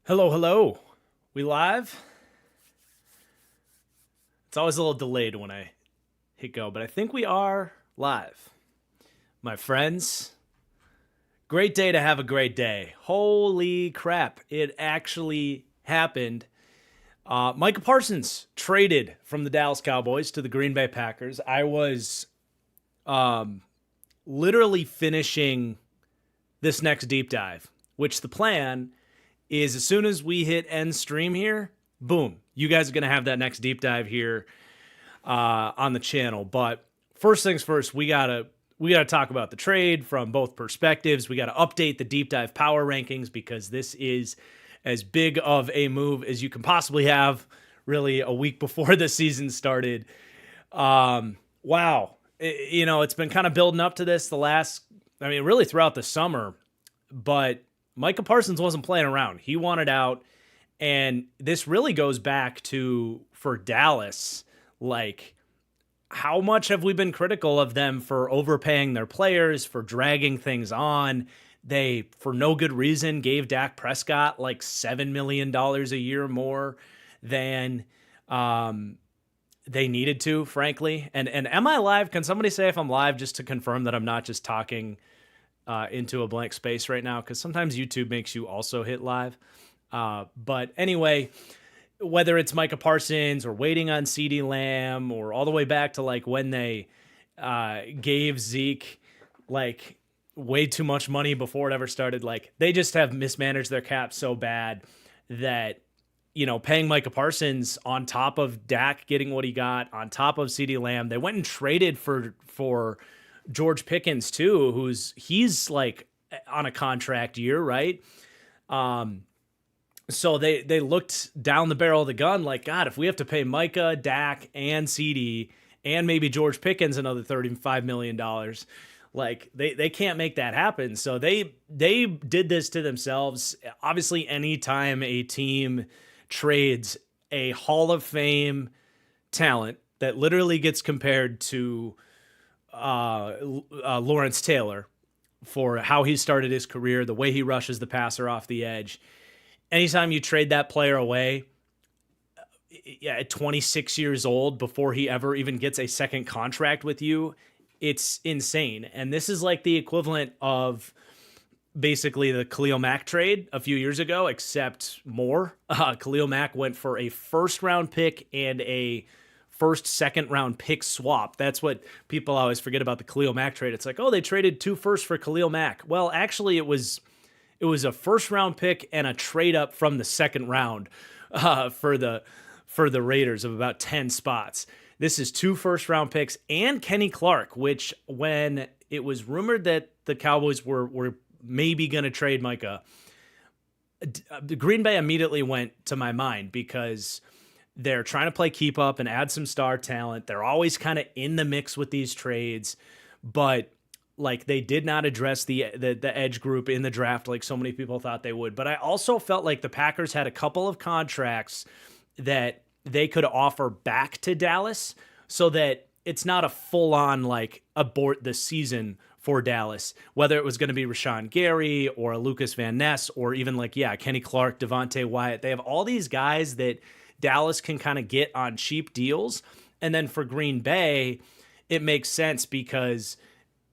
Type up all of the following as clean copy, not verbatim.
Hello, hello. We live? It's always a little delayed when I hit go, but I think we are live. My friends, great day to have a great day. Holy crap, it actually happened. Micah Parsons traded from the Dallas Cowboys to the Green Bay Packers. I was um, literally finishing this next deep dive, which the plan is as soon as we hit end stream here, boom, you guys are going to have that next deep dive here on the channel. But first things first, we gotta talk about the trade from both perspectives. We got to update the deep dive power rankings because this is as big of a move as you can possibly have. Really, a week before the season started. Wow, it's been kind of building up to this really throughout the summer, but Micah Parsons wasn't playing around. He wanted out. And this really goes back to, for Dallas, like, how much have we been critical of them for overpaying their players, for dragging things on? They, for no good reason, gave Dak Prescott like $7 million a year more than they needed to, frankly. And am I live? Can somebody say if I'm live just to confirm that I'm not just talking into a blank space right now? Because sometimes YouTube makes you also hit live. But anyway, whether it's Micah Parsons or waiting on CeeDee Lamb or all the way back to like when they gave Zeke like way too much money before it ever started, like they just have mismanaged their cap so bad that, paying Micah Parsons on top of Dak getting what he got, on top of CeeDee Lamb, they went and traded for George Pickens too, he's like on a contract year, right? So they looked down the barrel of the gun like, God, if we have to pay Micah, Dak, and CD, and maybe George Pickens another $35 million, like they can't make that happen. So they did this to themselves. Obviously, anytime a team trades a Hall of Fame talent that literally gets compared to Lawrence Taylor for how he started his career, the way he rushes the passer off the edge, anytime you trade that player away at 26 years old before he ever even gets a second contract with you, it's insane. And this is like the equivalent of basically the Khalil Mack trade a few years ago, except more. Khalil Mack went for a first round pick and a second round pick swap. That's what people always forget about the Khalil Mack trade. It's like, oh, they traded 2 firsts for Khalil Mack. Well, actually it was a first round pick and a trade up from the second round for the Raiders of about 10 spots. This is 2 first round picks and Kenny Clark, which when it was rumored that the Cowboys were maybe going to trade Micah, Green Bay immediately went to my mind because they're trying to play keep up and add some star talent. They're always kind of in the mix with these trades, but like they did not address the edge group in the draft like so many people thought they would. But I also felt like the Packers had a couple of contracts that they could offer back to Dallas so that it's not a full-on like abort the season for Dallas, whether it was going to be Rashawn Gary or a Lucas Van Ness or even like, Kenny Clark, Devontae Wyatt. They have all these guys that Dallas can kind of get on cheap deals. And then for Green Bay, it makes sense because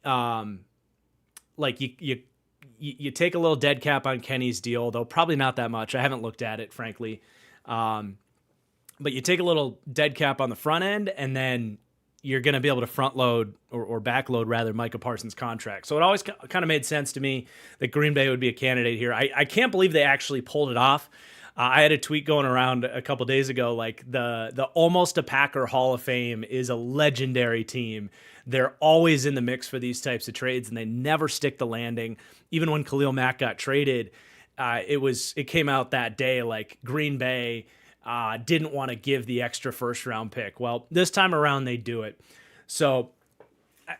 like you take a little dead cap on Kenny's deal, though probably not that much. I haven't looked at it, frankly. But you take a little dead cap on the front end, and then you're going to be able to front load or back load rather Micah Parsons' contract. So it always kind of made sense to me that Green Bay would be a candidate here. I can't believe they actually pulled it off. I had a tweet going around a couple days ago, like the Almost a Packer Hall of Fame is a legendary team. They're always in the mix for these types of trades, and they never stick the landing. Even when Khalil Mack got traded, it came out that day like Green Bay didn't want to give the extra first round pick. Well, this time around they do it. So,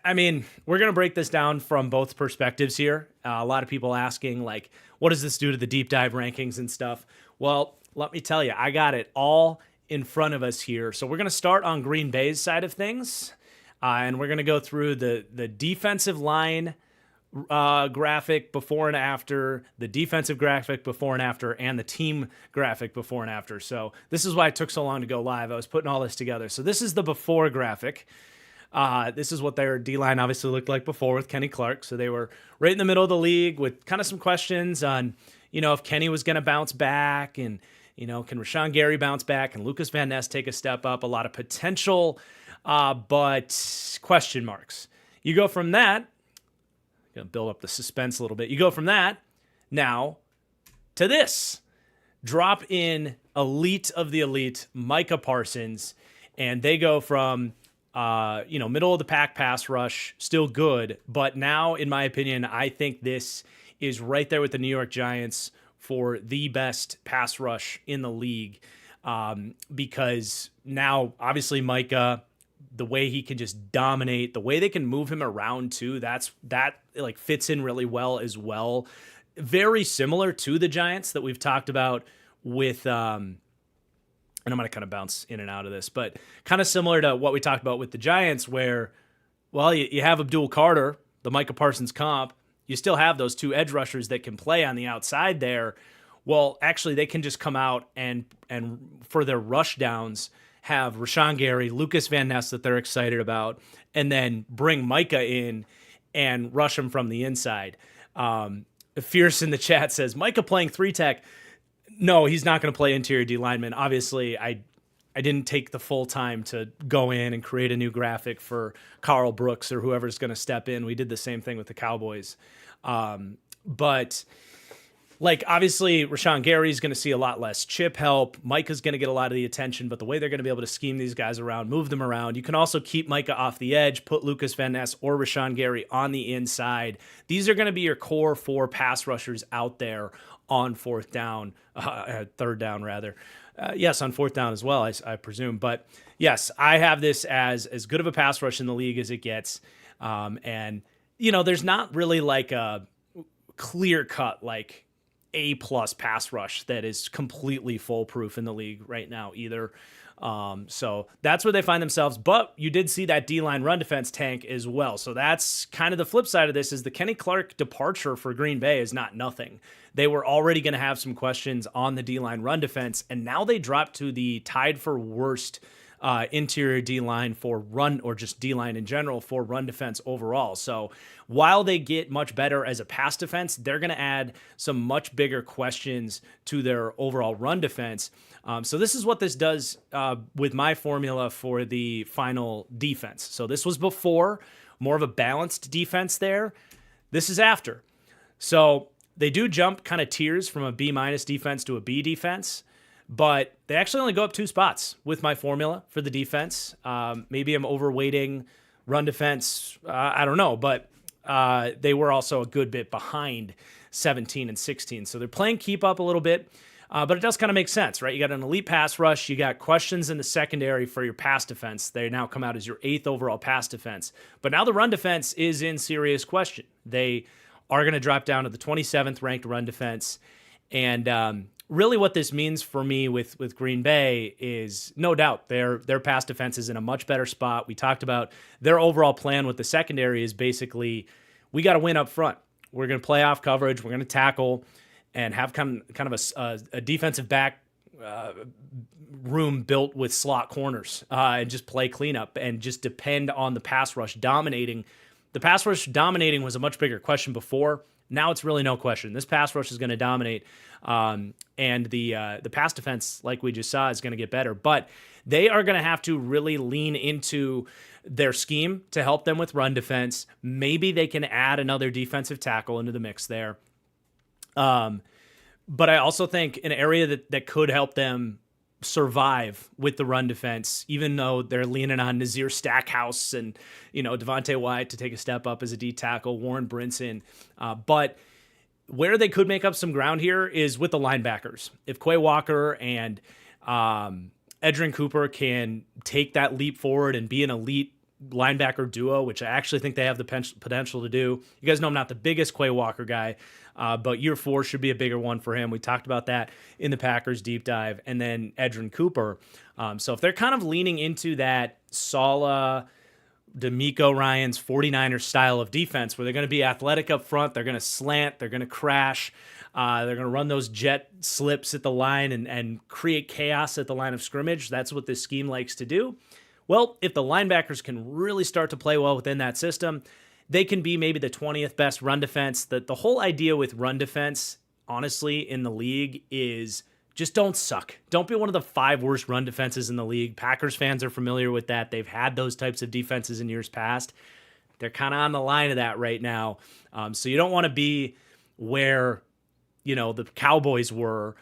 I mean, we're going to break this down from both perspectives here. A lot of people asking like, what does this do to the deep dive rankings and stuff? Well, let me tell you, I got it all in front of us here. So we're going to start on Green Bay's side of things. And we're going to go through the defensive line graphic before and after, the defensive graphic before and after, and the team graphic before and after. So this is why it took so long to go live. I was putting all this together. So this is the before graphic. This is what their D-line obviously looked like before with Kenny Clark. So they were right in the middle of the league with kind of some questions on, if Kenny was going to bounce back and, can Rashawn Gary bounce back? Can Lucas Van Ness take a step up? A lot of potential, but question marks. You go from that, going to build up the suspense a little bit. You go from that now to this. Drop in elite of the elite, Micah Parsons, and they go from middle of the pack pass rush, still good, but now, in my opinion, I think this is right there with the New York Giants for the best pass rush in the league, because now, obviously, Micah, the way he can just dominate, the way they can move him around too, that fits in really well as well. Very similar to the Giants that we've talked about with, and I'm going to kind of bounce in and out of this, but kind of similar to what we talked about with the Giants where, well, you have Abdul Carter, the Micah Parsons comp. You still have those two edge rushers that can play on the outside there. Well, actually, they can just come out and for their rush downs, have Rashawn Gary, Lucas Van Ness that they're excited about, and then bring Micah in and rush him from the inside. Fierce in the chat says, Micah playing 3-tech. No, he's not going to play interior D lineman. Obviously, I didn't take the full time to go in and create a new graphic for Carl Brooks or whoever's going to step in. We did the same thing with the Cowboys. But obviously, Rashawn Gary's going to see a lot less chip help. Micah's going to get a lot of the attention, but the way they're going to be able to scheme these guys around, move them around, you can also keep Micah off the edge, put Lucas Van Ness or Rashawn Gary on the inside. These are going to be your core 4 pass rushers out there on third down, rather. Yes, on fourth down as well, I presume. But yes, I have this as good of a pass rush in the league as it gets. And, there's not really a clear cut, A+ pass rush that is completely foolproof in the league right now either. So that's where they find themselves. But you did see that D-line run defense tank as well. So that's kind of the flip side of this is the Kenny Clark departure for Green Bay is not nothing. They were already going to have some questions on the D-line run defense, and now they dropped to the tied for worst interior D-line for run, or just D-line in general for run defense overall. So while they get much better as a pass defense, they're going to add some much bigger questions to their overall run defense. So this is what this does with my formula for the final defense. So this was before, more of a balanced defense there. This is after. So they do jump kind of tiers from a B- defense to a B defense, but they actually only go up 2 spots with my formula for the defense. Maybe I'm overweighting run defense. I don't know, but they were also a good bit behind 17 and 16. So they're playing keep up a little bit, but it does kind of make sense, right? You got an elite pass rush. You got questions in the secondary for your pass defense. They now come out as your 8th overall pass defense. But now the run defense is in serious question. They are going to drop down to the 27th ranked run defense. And really what this means for me with Green Bay is no doubt their pass defense is in a much better spot. We talked about their overall plan with the secondary is basically we got to win up front. We're going to play off coverage. We're going to tackle and have kind of a defensive back room built with slot corners and just play cleanup and just depend on the pass rush dominating. The pass rush dominating was a much bigger question before. Now it's really no question. This pass rush is going to dominate, and the pass defense, like we just saw, is going to get better. But they are going to have to really lean into their scheme to help them with run defense. Maybe they can add another defensive tackle into the mix there. But I also think an area that could help them survive with the run defense, even though they're leaning on Nazir Stackhouse and, Devontae Wyatt to take a step up as a D tackle, Warren Brinson. But where they could make up some ground here is with the linebackers. If Quay Walker and Edgerrin Cooper can take that leap forward and be an elite linebacker duo, which I actually think they have the potential to do. You guys know I'm not the biggest Quay Walker guy, but year 4 should be a bigger one for him. We talked about that in the Packers deep dive. And then Edgerrin Cooper. So if they're kind of leaning into that Saleh, DeMeco Ryans 49ers style of defense where they're going to be athletic up front. They're going to slant. They're going to crash. They're going to run those jet slips at the line and create chaos at the line of scrimmage. That's what this scheme likes to do. Well, if the linebackers can really start to play well within that system, they can be maybe the 20th best run defense. The whole idea with run defense, honestly, in the league is just don't suck. Don't be one of the 5 worst run defenses in the league. Packers fans are familiar with that. They've had those types of defenses in years past. They're kind of on the line of that right now. So you don't want to be where, the Cowboys were.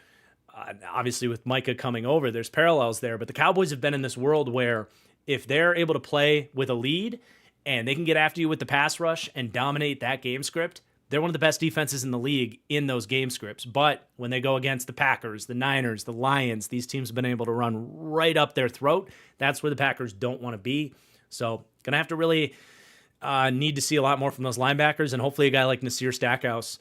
Obviously, with Micah coming over, there's parallels there. But the Cowboys have been in this world where if they're able to play with a lead and they can get after you with the pass rush and dominate that game script, they're one of the best defenses in the league in those game scripts. But when they go against the Packers, the Niners, the Lions, these teams have been able to run right up their throat. That's where the Packers don't want to be. So going to have to really need to see a lot more from those linebackers, and hopefully a guy like Nasir Stackhouse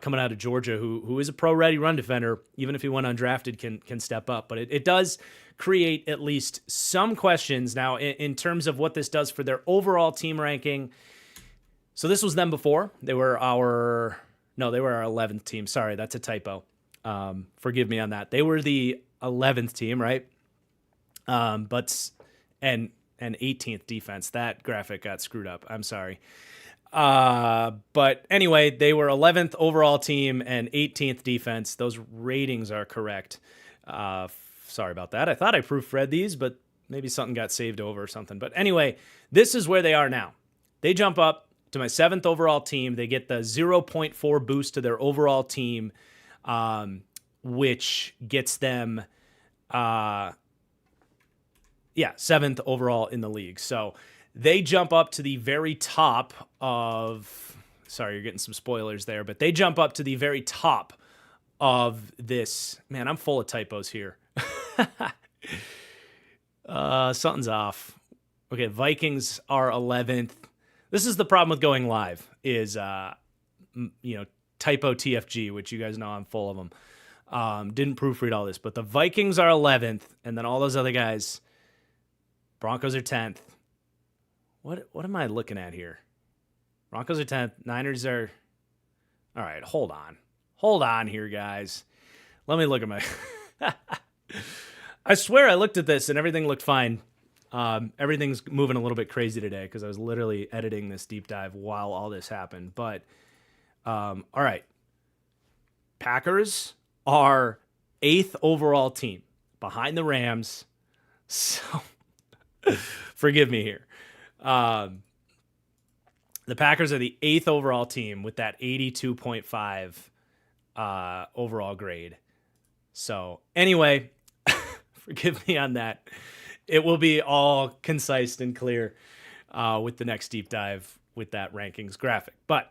coming out of Georgia, who is a pro-ready run defender, even if he went undrafted, can step up. But it does create at least some questions now in terms of what this does for their overall team ranking. So this was them before. They were our 11th team. Sorry, that's a typo. Forgive me on that. They were the 11th team, right? But 18th defense. That graphic got screwed up. I'm sorry. But anyway, they were 11th overall team and 18th defense. Those ratings are correct. Sorry about that. I thought I proofread these, but maybe something got saved over or something. But anyway, this is where they are now. They jump up to my 7th overall team. They get the 0.4 boost to their overall team, which gets them, 7th overall in the league. So they jump up to the very top of, sorry, you're getting some spoilers there, but they jump up to the very top of this. Man, I'm full of typos here. Something's off. Okay, Vikings are 11th. This is the problem with going live is, typo TFG, which you guys know I'm full of them. Didn't proofread all this, but the Vikings are 11th, and then all those other guys, Broncos are 10th. What am I looking at here? Broncos are 10th. Niners are... All right, hold on. Hold on here, guys. Let me look at my... I swear I looked at this and everything looked fine. Everything's moving a little bit crazy today because I was literally editing this deep dive while all this happened. But, all right. Packers are 8th overall team behind the Rams. So, forgive me here. The Packers are the 8th overall team with that 82.5 overall grade. So, anyway, forgive me on that. It will be all concise and clear with the next deep dive with that rankings graphic. But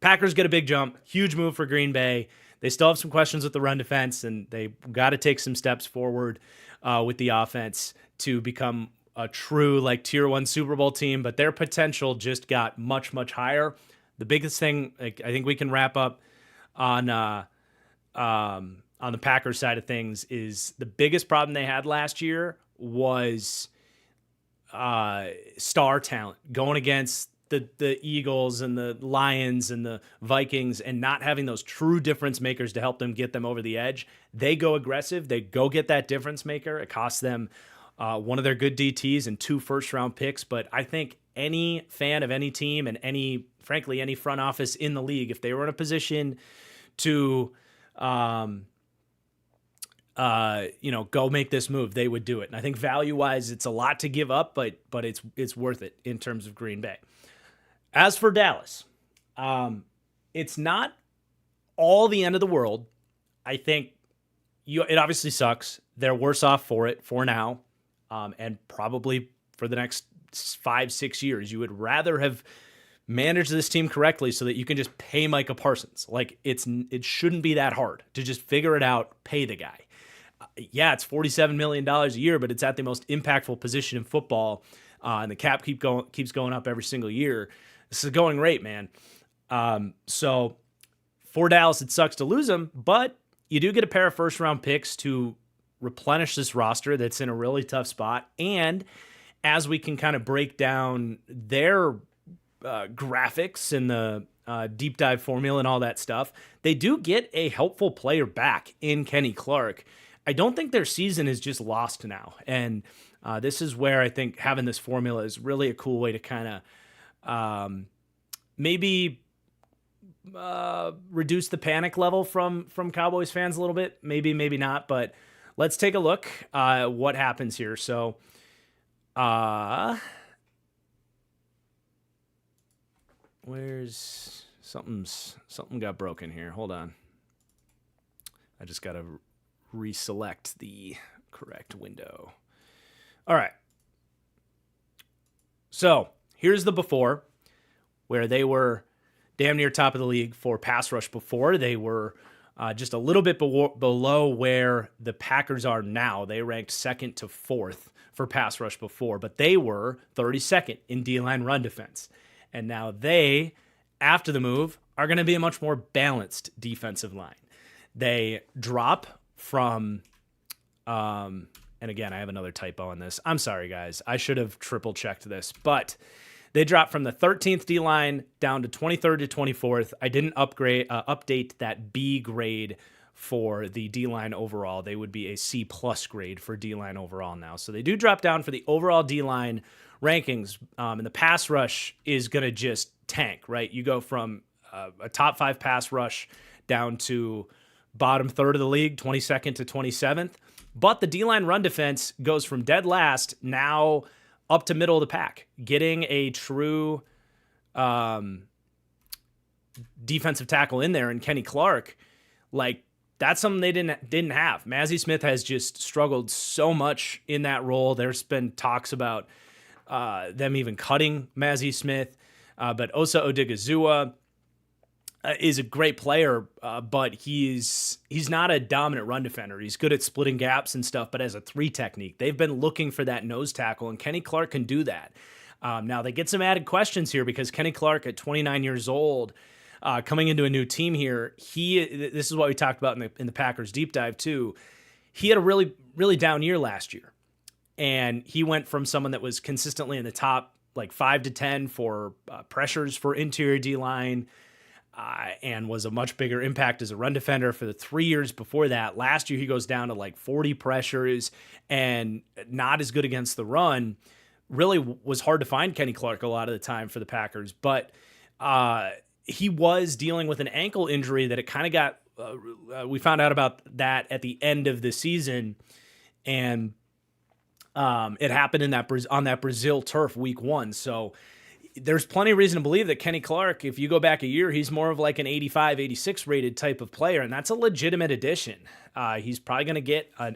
Packers get a big jump. Huge move for Green Bay. They still have some questions with the run defense, and they got to take some steps forward with the offense to become a true tier 1 Super Bowl team. But their potential just got much, much higher. The biggest thing I think we can wrap up on the Packers side of things is the biggest problem they had last year was star talent going against the Eagles and the Lions and the Vikings and not having those true difference makers to help them get them over the edge. They go aggressive. They go get that difference maker. It costs them one of their good DTs and 2 first-round picks. But I think any fan of any team and any front office in the league, if they were in a position to go make this move, they would do it. And I think value-wise, it's a lot to give up, but it's worth it in terms of Green Bay. As for Dallas, it's not all the end of the world. I think it obviously sucks. They're worse off for now, and probably for the next 5-6 years. You would rather have managed this team correctly so that you can just pay Micah Parsons. It shouldn't be that hard to just figure it out, pay the guy. It's $47 million a year, but it's at the most impactful position in football, and the cap keeps going up every single year. This is a going rate, man. So for Dallas, it sucks to lose him, but you do get a pair of first-round picks to replenish this roster that's in a really tough spot. And as we can kind of break down their graphics and the deep dive formula and all that stuff, they do get a helpful player back in Kenny Clark. I don't think their season is just lost now. And this is where I think having this formula is really a cool way to kind of maybe reduce the panic level from Cowboys fans a little bit. Maybe not, but let's take a look at what happens here. So where's something got broken here. Hold on. I just got to reselect the correct window. All right. So here's the before, where they were damn near top of the league for pass rush before. They were just a little bit below where the Packers are now. They ranked 2nd to 4th for pass rush before, but they were 32nd in D-line run defense. And now they, after the move, are going to be a much more balanced defensive line. They drop from, and again, I have another typo on this. I'm sorry, guys. I should have triple checked this, but they dropped from the 13th D-line down to 23rd to 24th. I didn't update that B grade for the D-line overall. They would be a C+ grade for D-line overall now. So they do drop down for the overall D-line rankings, and the pass rush is going to just tank, right? You go from a top 5 pass rush down to bottom third of the league, 22nd to 27th. But the D-line run defense goes from dead last now up to middle of the pack, getting a true defensive tackle in there. And Kenny Clark, like, that's something they didn't have. Mazi Smith has just struggled so much in that role. There's been talks about them even cutting Mazi Smith, but Osa Odigizua is a great player, but he's not a dominant run defender. He's good at splitting gaps and stuff, but as a 3 technique, they've been looking for that nose tackle, and Kenny Clark can do that. Now they get some added questions here because Kenny Clark at 29 years old, coming into a new team here, this is what we talked about in the Packers deep dive too. He had a really, really down year last year, and he went from someone that was consistently in the top like 5 to 10 for pressures for interior D-line, and was a much bigger impact as a run defender for the 3 years before that. Last year, he goes down to like 40 pressures and not as good against the run. Really was hard to find Kenny Clark a lot of the time for the Packers, but he was dealing with an ankle injury that it kind of got, we found out about that at the end of the season, and it happened on that Brazil turf week 1. So there's plenty of reason to believe that Kenny Clark, if you go back a year, he's more of like an 85, 86 rated type of player, and that's a legitimate addition. He's probably going to get I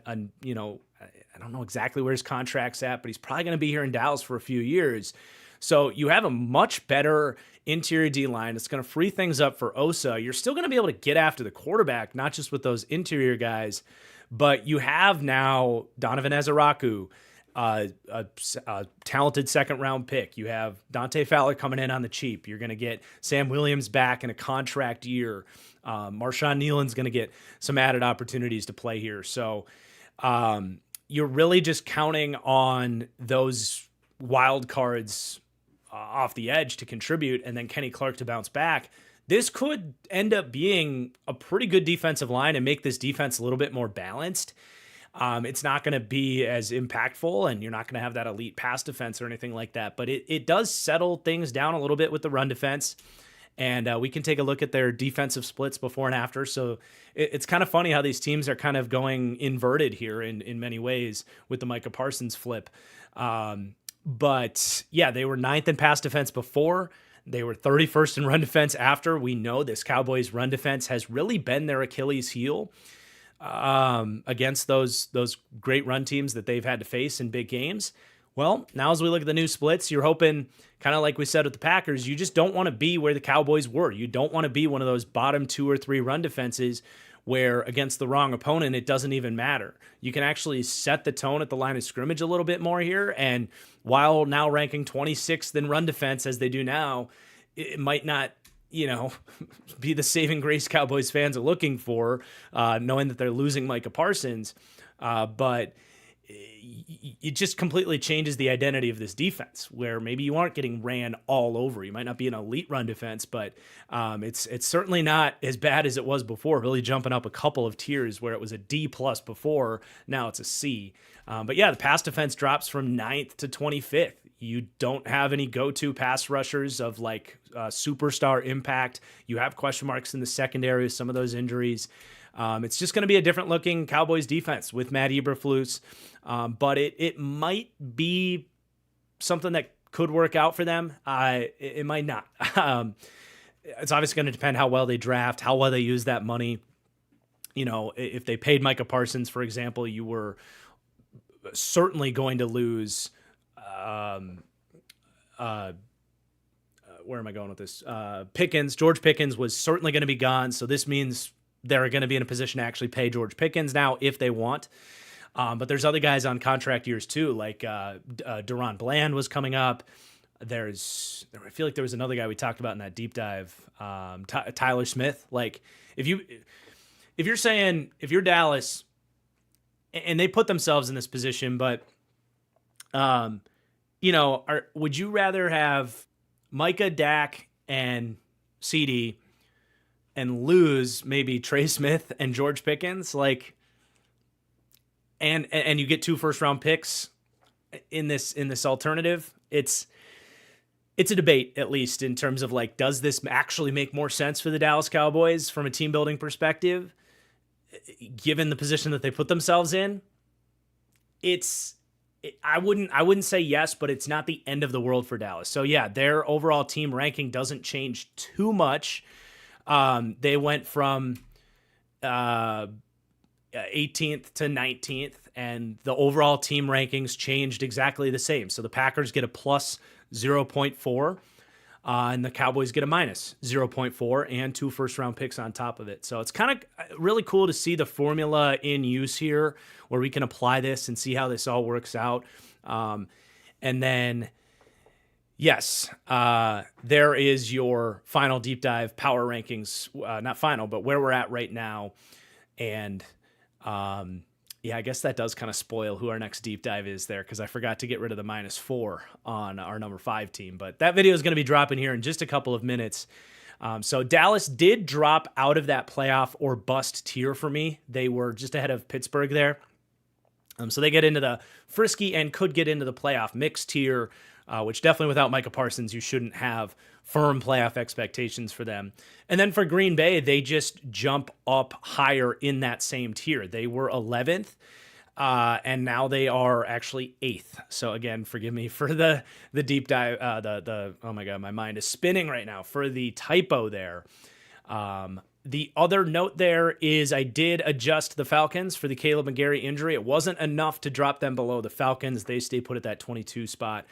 don't know exactly where his contract's at, but he's probably going to be here in Dallas for a few years. So you have a much better interior D-line. It's going to free things up for Osa. You're still going to be able to get after the quarterback, not just with those interior guys, but you have now Donovan Ezeraku, a talented second-round pick. You have Dante Fowler coming in on the cheap. You're going to get Sam Williams back in a contract year. Marshawn Nealon's going to get some added opportunities to play here. So you're really just counting on those wild cards off the edge to contribute, and then Kenny Clark to bounce back. This could end up being a pretty good defensive line and make this defense a little bit more balanced. It's not going to be as impactful, and you're not going to have that elite pass defense or anything like that, but it does settle things down a little bit with the run defense, and we can take a look at their defensive splits before and after. So it's kind of funny how these teams are kind of going inverted here in many ways with the Micah Parsons flip. But yeah, they were 9th in pass defense before. They were 31st in run defense after. We know this Cowboys run defense has really been their Achilles heel against those great run teams that they've had to face in big games. Well, now as we look at the new splits, you're hoping, kind of like we said with the Packers, you just don't want to be where the Cowboys were. You don't want to be one of those bottom 2 or 3 run defenses where against the wrong opponent, it doesn't even matter. You can actually set the tone at the line of scrimmage a little bit more here. And while now ranking 26th in run defense as they do now, it might not, be the saving grace Cowboys fans are looking for, knowing that they're losing Micah Parsons. But it just completely changes the identity of this defense, where maybe you aren't getting ran all over. You might not be an elite run defense, but it's certainly not as bad as it was before, really jumping up a couple of tiers where it was a D plus before. Now it's a C. But yeah, the pass defense drops from 9th to 25th. You don't have any go-to pass rushers of like superstar impact. You have question marks in the secondary with some of those injuries. It's just going to be a different looking Cowboys defense with Matt Eberflus. But it might be something that could work out for them. It might not. It's obviously going to depend how well they draft, how well they use that money. You know, if they paid Micah Parsons, for example, you were certainly going to lose. Where am I going with this? George Pickens was certainly going to be gone. So this means they're going to be in a position to actually pay George Pickens now if they want. But there's other guys on contract years too, like Deron Bland was coming up. I feel like there was another guy we talked about in that deep dive, Tyler Smith. Like if you're Dallas, and they put themselves in this position, but would you rather have Micah, Dak, and CD and lose maybe Trey Smith and George Pickens, like, and you get 2 first-round picks in this alternative? It's a debate, at least in terms of like, does this actually make more sense for the Dallas Cowboys from a team building perspective, given the position that they put themselves in? I wouldn't say yes, but it's not the end of the world for Dallas. So yeah, their overall team ranking doesn't change too much. They went from 18th to 19th, and the overall team rankings changed exactly the same. So the Packers get a plus 0.4, and the Cowboys get a minus 0.4 and 2 first-round picks on top of it. So it's kind of really cool to see the formula in use here, where we can apply this and see how this all works out. And then, yes, there is your final deep dive power rankings, not final, but where we're at right now. And yeah, I guess that does kind of spoil who our next deep dive is there, because I forgot to get rid of the -4 on our number 5 team. But that video is going to be dropping here in just a couple of minutes. So Dallas did drop out of that playoff or bust tier for me. They were just ahead of Pittsburgh there. So they get into the frisky and could get into the playoff mix tier, which definitely without Micah Parsons, you shouldn't have firm playoff expectations for them. And then for Green Bay, they just jump up higher in that same tier. They were 11th, and now they are actually 8th. So again, forgive me for the deep dive. Oh my God, my mind is spinning right now for the typo there. The other note there is I did adjust the Falcons for the Caleb McGarry injury. It wasn't enough to drop them below the Falcons. They stay put at that 22 spot.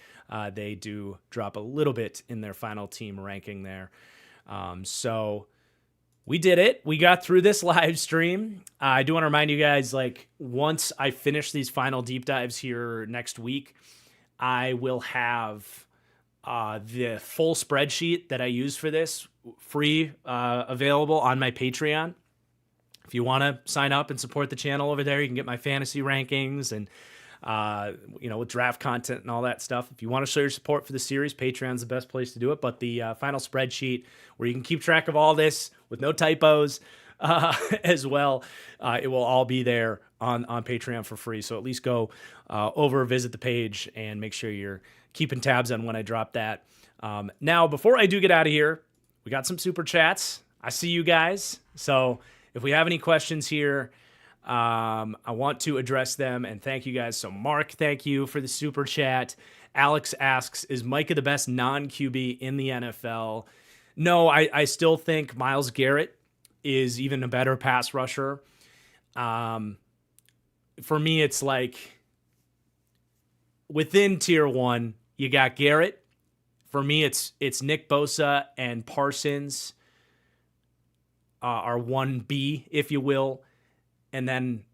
They do drop a little bit in their final team ranking there. So we did it. We got through this live stream. I do want to remind you guys, like, once I finish these final deep dives here next week, I will have the full spreadsheet that I use for this free, available on my Patreon. If you want to sign up and support the channel over there, you can get my fantasy rankings and, with draft content and all that stuff. If you want to show your support for the series, Patreon's the best place to do it. But the final spreadsheet where you can keep track of all this with no typos as well, it will all be there on Patreon for free. So at least go over, visit the page, and make sure you're keeping tabs on when I drop that. Now, before I do get out of here, we got some super chats. I see you guys. So if we have any questions here, I want to address them and thank you guys. So Mark, thank you for the super chat. Alex asks, is Micah the best non-QB in the NFL? No, I still think Myles Garrett is even a better pass rusher. For me, it's like within tier 1, you got Garrett. For me, it's Nick Bosa and Parsons are 1B, if you will. And then,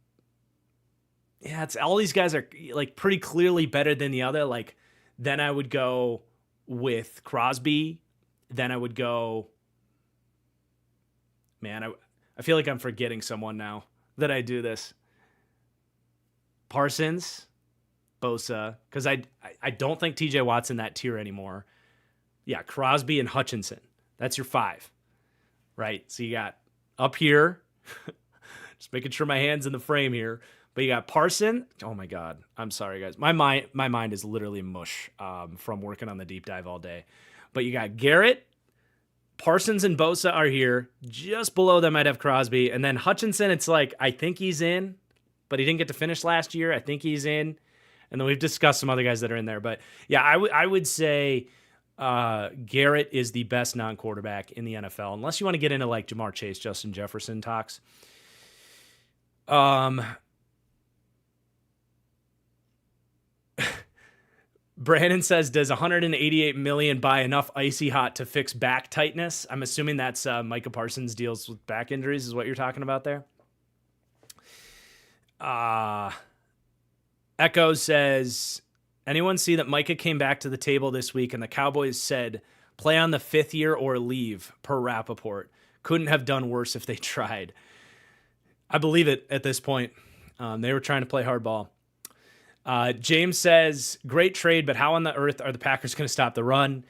yeah, it's all these guys are like pretty clearly better than the other. Like, then I would go with Crosby. Then I would go, man, I feel like I'm forgetting someone now that I do this. Parsons. Bosa, because I don't think TJ Watt's in that tier anymore. Yeah, Crosby and Hutchinson. That's your 5, right? So you got up here, just making sure my hand's in the frame here. But you got Parson. Oh my God, I'm sorry guys. My mind is literally mush from working on the deep dive all day. But you got Garrett, Parsons, and Bosa are here. Just below them, I'd have Crosby, and then Hutchinson. It's like I think he's in, but he didn't get to finish last year. I think he's in, and then we've discussed some other guys that are in there. But yeah, I would say Garrett is the best non-quarterback in the NFL, unless you want to get into like Jamar Chase, Justin Jefferson talks. Brandon says, does $188 million buy enough icy hot to fix back tightness? I'm assuming that's Micah Parsons deals with back injuries is what you're talking about there. Echo says, anyone see that Micah came back to the table this week and the Cowboys said, play on the 5th year or leave, per Rappaport. Couldn't have done worse if they tried. I believe it at this point. They were trying to play hardball. James says, great trade, but how on the earth are the Packers going to stop the run?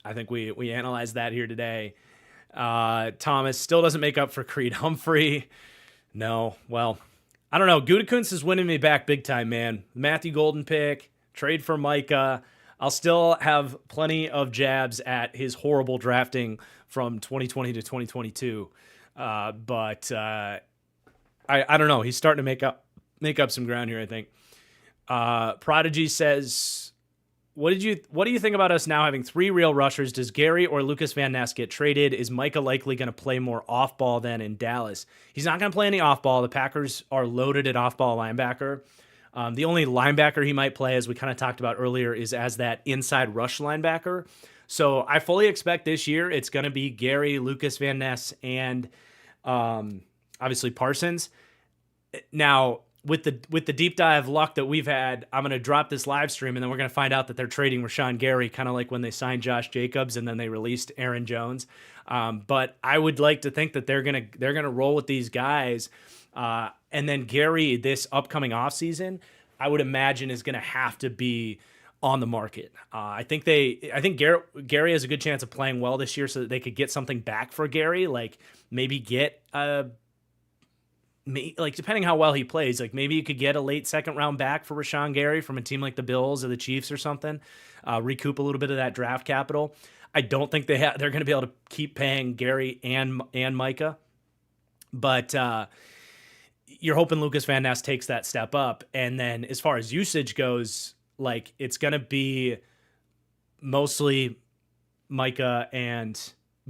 I think we analyzed that here today. Thomas still doesn't make up for Creed Humphrey. No, well, I don't know. Gutekunst is winning me back big time, man. Matthew Golden pick, trade for Micah. I'll still have plenty of jabs at his horrible drafting from 2020 to 2022. But I don't know. He's starting to make up some ground here, I think. Prodigy says, what do you think about us now having 3 real rushers? Does Gary or Lucas Van Ness get traded? Is Micah likely going to play more off ball than in Dallas? He's not going to play any off ball. The Packers are loaded at off ball linebacker. The only linebacker he might play, as we kind of talked about earlier, is as that inside rush linebacker. So I fully expect this year it's going to be Gary, Lucas Van Ness, and obviously Parsons. Now, with the deep dive luck that we've had, I'm going to drop this live stream, and then we're going to find out that they're trading Rashawn Gary, kind of like when they signed Josh Jacobs and then they released Aaron Jones. But I would like to think that they're gonna roll with these guys, and then Gary this upcoming offseason, I would imagine is going to have to be on the market. I think Gary has a good chance of playing well this year, so that they could get something back for Gary, like maybe get depending how well he plays, like maybe you could get a late 2nd round back for Rashawn Gary from a team like the Bills or the Chiefs or something, recoup a little bit of that draft capital. I don't think they're going to be able to keep paying Gary and Micah, but you're hoping Lucas Van Ness takes that step up. And then as far as usage goes, like it's going to be mostly Micah and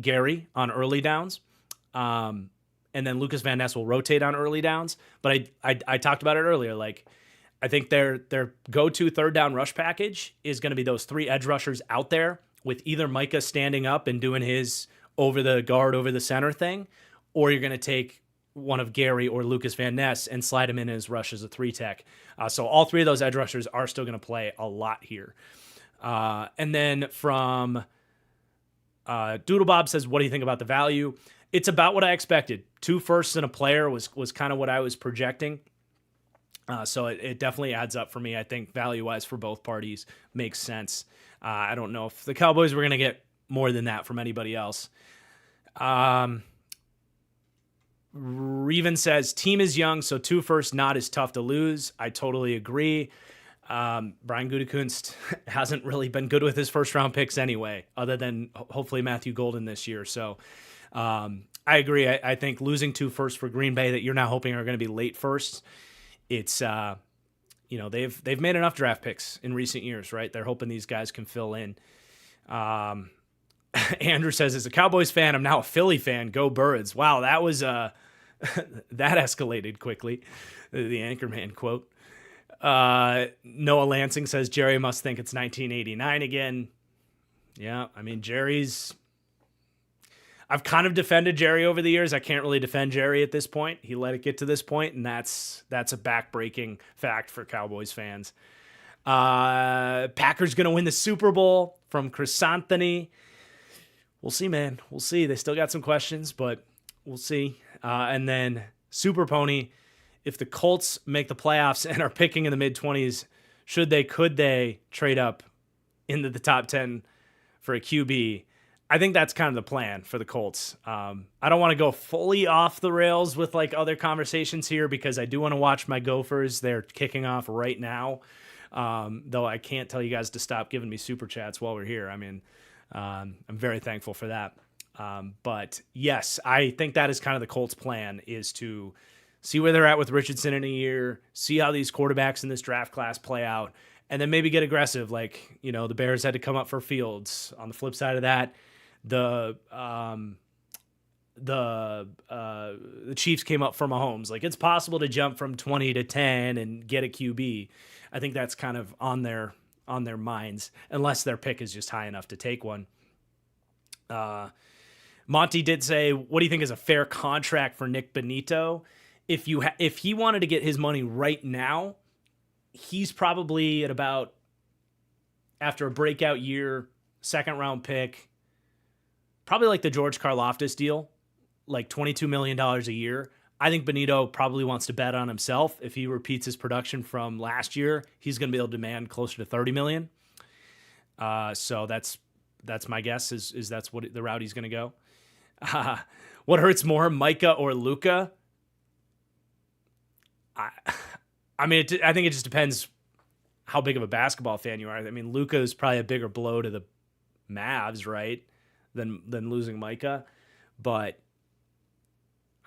Gary on early downs. And then Lucas Van Ness will rotate on early downs. But I talked about it earlier. Like, I think their go-to 3rd down rush package is going to be those 3 edge rushers out there with either Micah standing up and doing his over the guard, over the center thing, or you're going to take one of Gary or Lucas Van Ness and slide him in his rush as a 3-tech. So all 3 of those edge rushers are still going to play a lot here. And then from Doodle Bob says, what do you think about the value? It's about what I expected. 2 firsts and a player was kind of what I was projecting. So it definitely adds up for me. I think value-wise for both parties makes sense. I don't know if the Cowboys were going to get more than that from anybody else. Reven says, team is young, so 2 firsts not as tough to lose. I totally agree. Brian Gutekunst hasn't really been good with his 1st-round picks anyway, other than hopefully Matthew Golden this year. So I agree. I think losing 2 firsts for Green Bay that you're now hoping are going to be late firsts, it's they've made enough draft picks in recent years, right? They're hoping these guys can fill in. Andrew says, as a Cowboys fan, I'm now a Philly fan. Go Birds. Wow, that was that escalated quickly. The Anchorman quote. Noah Lansing says, Jerry must think it's 1989 again. Yeah, I mean, I've kind of defended Jerry over the years. I can't really defend Jerry at this point. He let it get to this point, and that's a back-breaking fact for Cowboys fans. Packers going to win the Super Bowl from Chrysanthony. We'll see, man. We'll see. They still got some questions, but we'll see. And then Super Pony, if the Colts make the playoffs and are picking in the mid-20s, could they trade up into the top 10 for a QB? I think that's kind of the plan for the Colts. I don't want to go fully off the rails with like other conversations here because I do want to watch my Gophers. They're kicking off right now. Though I can't tell you guys to stop giving me super chats while we're here. I mean, I'm very thankful for that. But yes, I think that is kind of the Colts' plan, is to see where they're at with Richardson in a year, see how these quarterbacks in this draft class play out, and then maybe get aggressive. Like, you know, the Bears had to come up for Fields. On the flip side of that, the Chiefs came up for Mahomes. Like, it's possible to jump from 20 to 10 and get a QB. I think that's kind of on their minds, unless their pick is just high enough to take one. Monty did say, what do you think is a fair contract for Nick Benito? If he wanted to get his money right now, he's probably at about, after a breakout year, second round pick, probably like the George Karlaftis deal, like $22 million a year. I think Benito probably wants to bet on himself. If he repeats his production from last year, he's going to be able to demand closer to $30 million. So that's my guess, is that's what the route he's going to go. What hurts more, Micah or Luka? I mean, I think it just depends how big of a basketball fan you are. I mean, Luka is probably a bigger blow to the Mavs, right, than losing Micah. But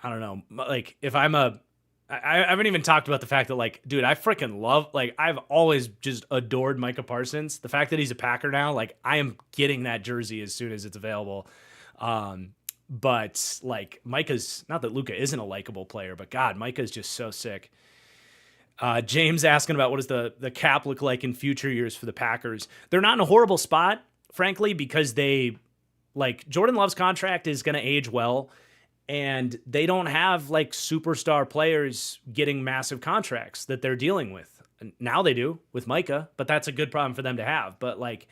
I don't know. Like, if I haven't even talked about the fact that, like, dude, I freaking love, like, I've always just adored Micah Parsons. The fact that he's a Packer now, like, I am getting that jersey as soon as it's available. But like, Micah's, not that Luka isn't a likable player, but God, Micah's just so sick. James asking about what does the cap look like in future years for the Packers. They're not in a horrible spot, frankly, because they, like, Jordan Love's contract is going to age well, and they don't have like superstar players getting massive contracts that they're dealing with. Now they do with Micah, but that's a good problem for them to have. But, like,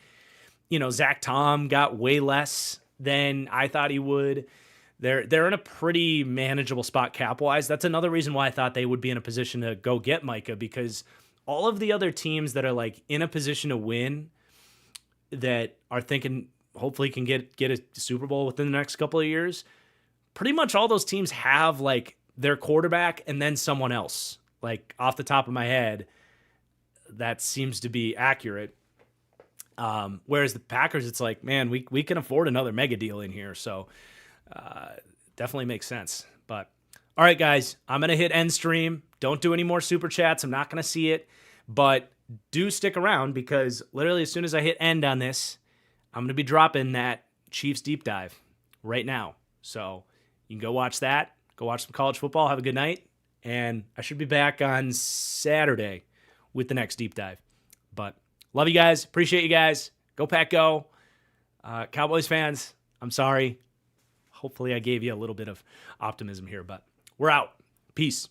you know, Zach Tom got way less than I thought he would. They're in a pretty manageable spot cap-wise. That's another reason why I thought they would be in a position to go get Micah, because all of the other teams that are like in a position to win, that are thinking hopefully can get a Super Bowl within the next couple of years, pretty much all those teams have like their quarterback and then someone else. Like, off the top of my head, that seems to be accurate. Whereas the Packers, it's like, man, we can afford another mega deal in here. So definitely makes sense. But all right, guys, I'm going to hit end stream. Don't do any more super chats. I'm not going to see it, but do stick around, because literally as soon as I hit end on this, I'm going to be dropping that Chiefs deep dive right now. So you can go watch that, go watch some college football, have a good night. And I should be back on Saturday with the next deep dive. But love you guys. Appreciate you guys. Go Pack Go. Cowboys fans, I'm sorry. Hopefully I gave you a little bit of optimism here, but we're out. Peace.